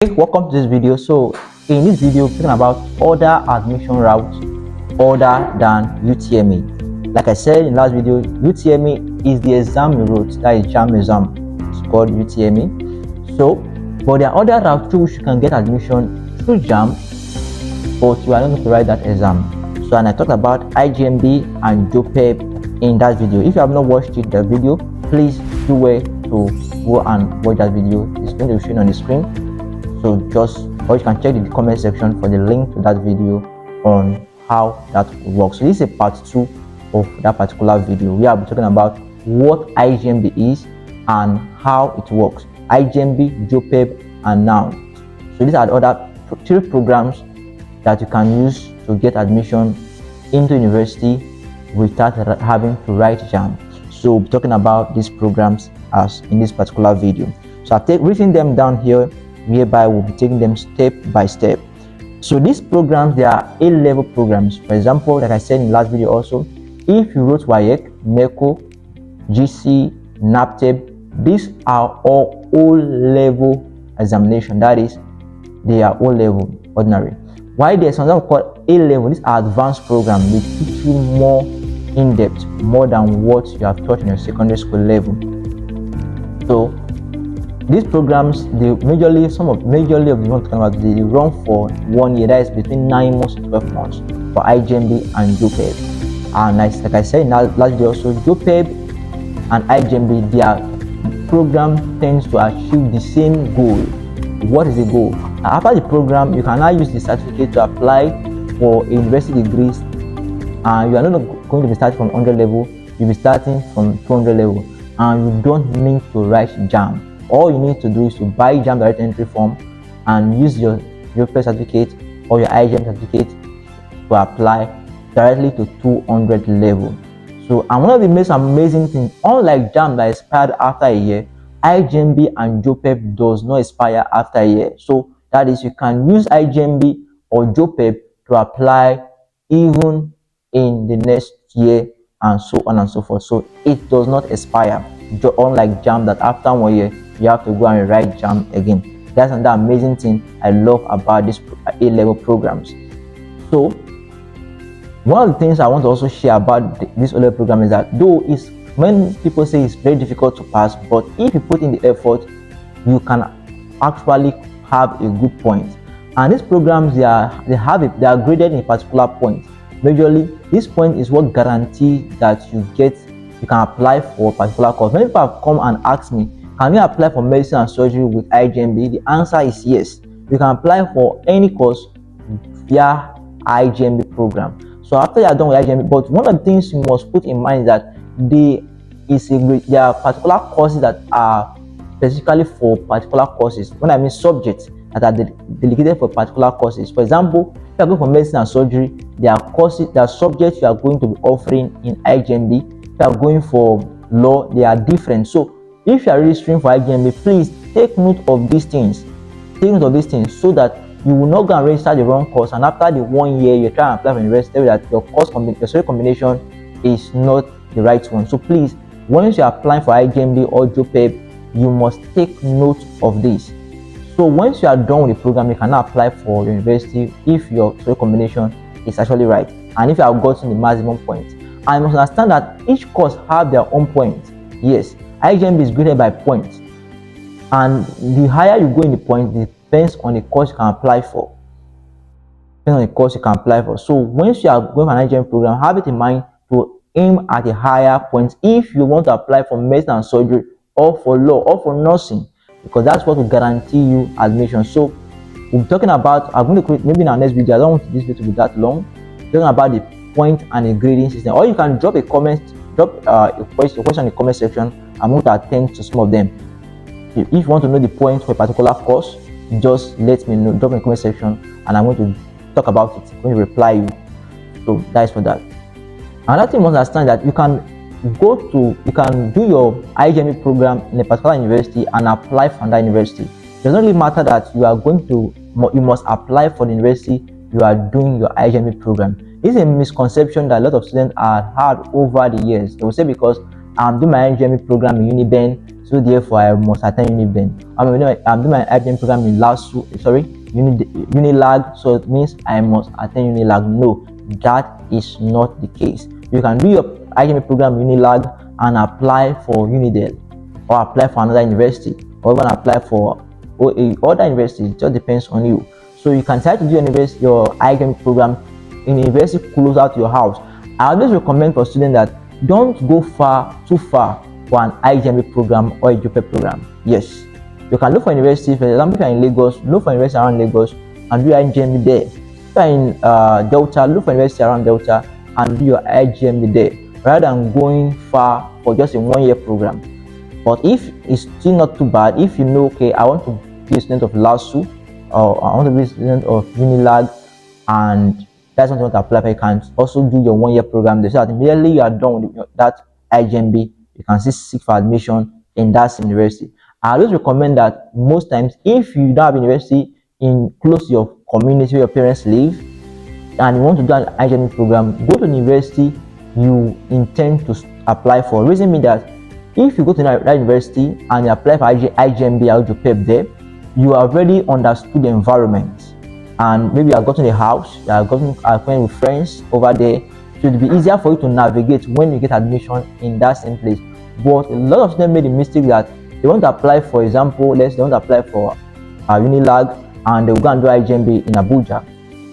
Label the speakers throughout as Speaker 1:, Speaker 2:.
Speaker 1: Hey, welcome to this video. So in this video we're talking about other admission routes other than UTME. Like I said in the last video, UTME is the exam you wrote, that is JAMB exam. It's called UTME. So but there are other routes through which you can get admission through JAMB, but you are not going to write that exam. So and I talked about IJMB and JUPEB in that video. If you have not watched the video, please do way to go and watch that video. It's going to be shown on the screen. So or you can check in the comment section for the link to that video on how that works. So this is a part 2 of that particular video. We are talking about what IJMB is and how it works. IJMB, JUPEB, and NOUN. So these are the other 3 programs that you can use to get admission into university without having to write JAMB. So we'll be talking about these programs as in this particular video. So I've written them down here, whereby we'll be taking them step by step. So these programs, they are A-level programs. For example, like I said in the last video also, if you wrote WAEC, NECO, GC, NAPTEB, these are all O-level examination. That is, they are O-level, ordinary. Why there's something called A-level, these are advanced programs. They teach you more in-depth, more than what you have taught in your secondary school level. So these programs, they majorly of the ones talking about, they run for 1 year. That is between 9 months to 12 months for IJMB and JUPEB. And like I said in that last video also, JUPEB and IJMB, their program tends to achieve the same goal. What is the goal? After the program, you can now use the certificate to apply for university degrees, and you are not going to be starting from 100 level, you'll be starting from 200 level, and you don't need to write JAMB. All you need to do is to buy JAMB direct entry form and use your JUPEB certificate or your IJMB certificate to apply directly to 200 level. So, and one of the most amazing things, unlike JAMB that expired after a year, IJMB and JUPEB does not expire after a year. So that is, you can use IJMB or JUPEB to apply even in the next year and so on and so forth. So it does not expire, unlike JAMB that after 1 year you have to go and write JAMB again. That's another amazing thing I love about these A-level programs. So one of the things I want to also share about this A-level program is that though when people say it's very difficult to pass, but if you put in the effort, you can actually have a good point. And these programs, they are graded in a particular point. Majorly, this point is what guarantees that you can apply for a particular course. Many people have come and asked me, can you apply for medicine and surgery with IJMB? The answer is yes. You can apply for any course via IJMB program. So after you are done with IJMB, but one of the things you must put in mind is that there are particular courses that are specifically for particular courses. When I mean subjects that are dedicated for particular courses. For example, if you are going for medicine and surgery, there are subjects you are going to be offering in IJMB. If you are going for law, they are different. So if you are registering for IJMB, please take note of these things. Take note of these things so that you will not go and register the wrong course, and after the 1 year you try and apply for university that your study combination is not the right one. So please, once you are applying for IJMB or JUPEB, you must take note of this. So once you are done with the program, you can now apply for university if your study combination is actually right, and if you have gotten the maximum points. And you must understand that each course have their own points. Yes, IJMB is graded by points, and the higher you go in the points depends on the course you can apply for. So once you are going for an IJMB program, have it in mind to aim at a higher point if you want to apply for medicine and surgery or for law or for nursing, because that's what will guarantee you admission. So we'll be talking about, I'm going to create maybe in our next video, I don't want this video to be that long, talking about the point and the grading system. Or you can drop a question in the comment section. I'm going to attend to some of them. If you want to know the point for a particular course, just let me know, drop in the comment section, and I'm going to talk about it. I'm going to reply you. So that is for that. Another thing you must understand that you can do your IJMB program in a particular university and apply for that university. It doesn't really matter that you must apply for the university you are doing your IJMB program. This is a misconception that a lot of students have had over the years. They will say, because I'm doing my IJMB program in UNIBEN, so therefore I must attend UNIBEN. I'm doing my IJMB program in Unilag, so it means I must attend Unilag. No, that is not the case. You can do your IJMB program in Unilag and apply for Unidel, or apply for another university, or even apply for other universities. It just depends on you. So you can try to do your IJMB program in a university closer to your house. I always recommend for students that don't go too far for an IJMB program or a JUPEB program. Yes, you can look for university. For example, if you are in Lagos, look for university around Lagos and do your IJMB there. If you are in Delta, look for university around Delta and do your IJMB there, rather than going far for just a 1-year program. But if it's still not too bad, if you know, okay, I want to be a student of LASU, or I want to be a student of Unilag, and that's something you want to apply for, you can also do your 1-year program there, so that immediately you are done with that IJMB, you can seek for admission in that university. I always recommend that most times, if you don't have a university in close to your community where your parents live, and you want to do an IJMB program, go to the university you intend to apply for. Reason being that if you go to that university and you apply for IJMB or JUPEB there, you already understood the environment, and maybe you have gotten a house, you have gotten acquainted with friends over there, so it will be easier for you to navigate when you get admission in that same place. But a lot of them made the mistake that they want to apply, for example, they want to apply for Unilag, and they will go and do IJMB in Abuja,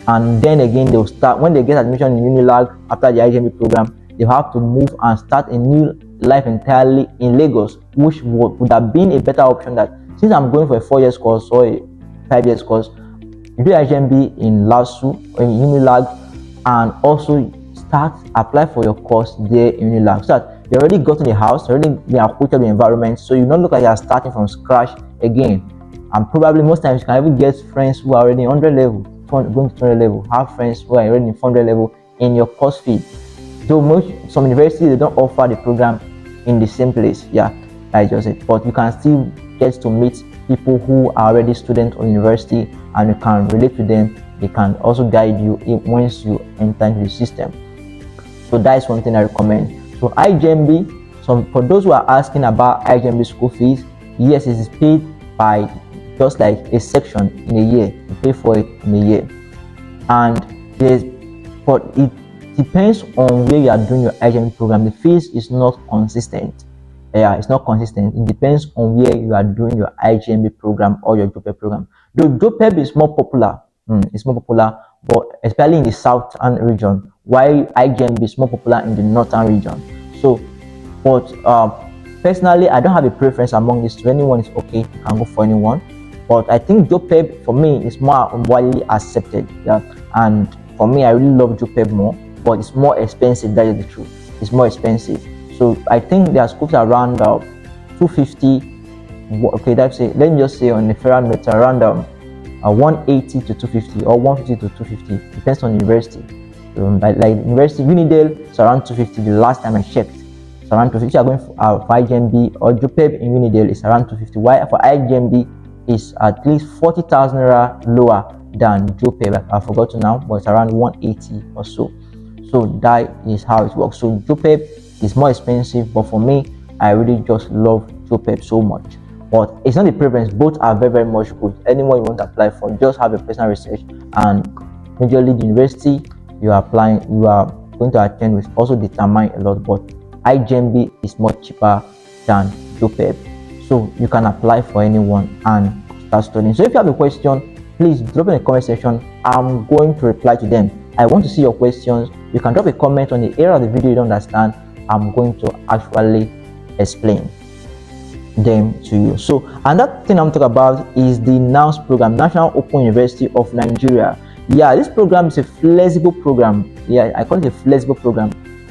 Speaker 1: and then again they will start, when they get admission in Unilag after the IJMB program, they have to move and start a new life entirely in Lagos, which would have been a better option. That since I'm going for a 4-year course or a 5-year course, you do IJMB in LASU or in Unilag, and also apply for your course there in Unilag, so that you already got in the house, already been acquainted with the environment, so you don't look like you are starting from scratch again. And probably most times you can even get friends who are already in 100 level, going to 200 level, have friends who are already in 400 level in your course field. So some universities, they don't offer the program in the same place, like I just said, but you can still get to meet people who are already students of university, and you can relate to them. They can also guide you once you enter into the system. So that is one thing I recommend. So IJMB, for those who are asking about IJMB school fees, yes, it is paid by just like a section in a year. You pay for it in a year, but it depends on where you are doing your IJMB program. The fees is not consistent. It's not consistent. It depends on where you are doing your IJMB program or your JUPEB program. The JUPEB is more popular. It's more popular, but especially in the southern region, while IJMB is more popular in the northern region. So, but personally, I don't have a preference among these two. Anyone is okay. You can go for anyone. But I think JUPEB for me is more widely accepted. And for me, I really love JUPEB more, but it's more expensive. That is the truth. It's more expensive. So I think there are schools around 250. Okay, that's it. Let me just say on the federal note, around 180 to 250 or 150 to 250. Depends on the university. Like University Unidale, it's around 250. The last time I checked, it's around 250. If you are going for IJMB or JUPEB in Unidale, it's around 250. While for IJMB, is at least 40,000 naira lower than JUPEB. I forgot to now, but it's around 180 or so. So that is how it works. So JUPEB is more expensive, but for me, I really just love JUPEB so much. But it's not a preference. Both are very, very much good. Anyone you want to apply for, just have a personal research, and majorly the university you are going to attend will also determine a lot. But IJMB is much cheaper than JUPEB. So you can apply for anyone and start studying. So if you have a question, please drop in the comment section. I'm going to reply to them. I want to see your questions. You can drop a comment on the area of the video you don't understand. I'm going to actually explain them to you. So another thing I'm talking about is the NOUN program, National Open University of Nigeria. This program is a flexible program. I call it a flexible program.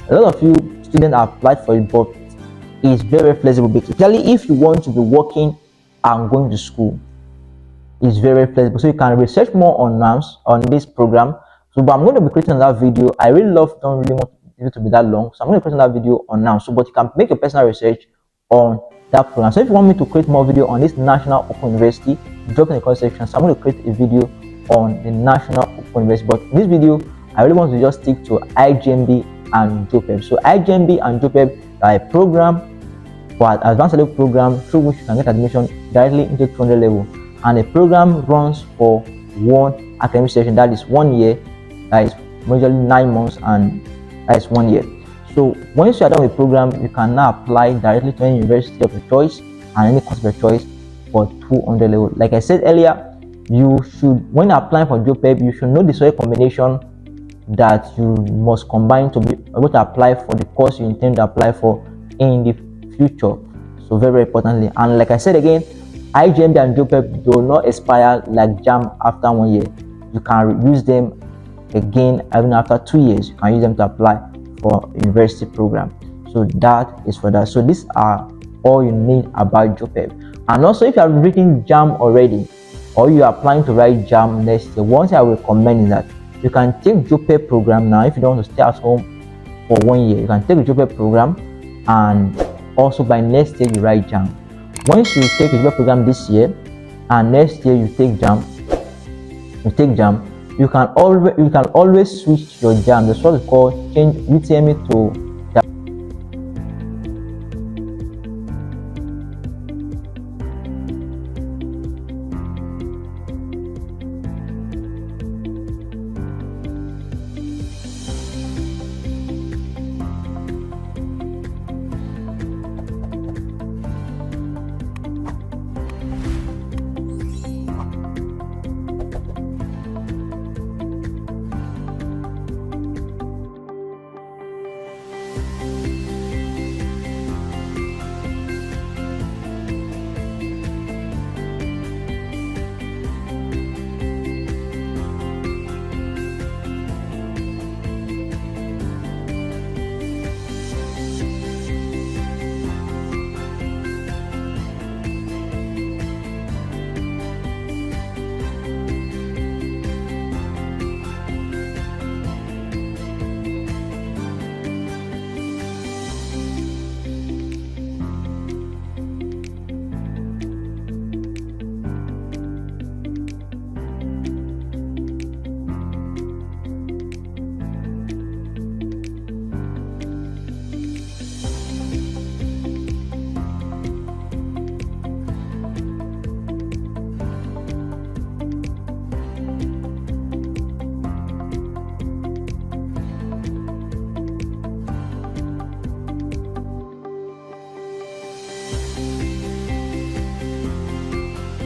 Speaker 1: A lot of you students have applied for it, but it's very, very flexible, especially if you want to be working and going to school. It's very, very flexible, so you can research more on NOUNs on this program. So, but I'm going to be creating that video. I don't really want it to be that long, so I'm going to create that video on NOUN. So, but you can make your personal research on that program. So, if you want me to create more video on this National Open University, drop in the comment section. So, I'm going to create a video on the National Open University. But in this video, I really want to just stick to IJMB and JUPEB. So, IJMB and JUPEB are a program for advanced level program through which you can get admission directly into 200 level, and the program runs for one academic session, that is 1 year, that is usually 9 months, and that is 1 year. So once you are done with the program, you can now apply directly to any university of your choice and any course of your choice for 200 level. Like I said earlier, you should, when applying for JUPEB, you should know the soil combination that you must combine to be able to apply for the course you intend to apply for in the future. So very importantly, and like I said again, IJMB and JUPEB do not expire like JAMB after 1 year. You can use them again even after 2 years. You can use them to apply for university program. So that is for that. So these are all you need about JUPEB. And also, if you have written JAMB already, or you are planning to write JAMB next year, one thing I will recommend is that you can take JUPEB program now. If you don't want to stay at home for 1 year, you can take the JUPEB program, and also by next year you write JAMB. Once you take the JUPEB program this year and next year you take JAMB, you can always switch your JAMB. That's what we call change UTME to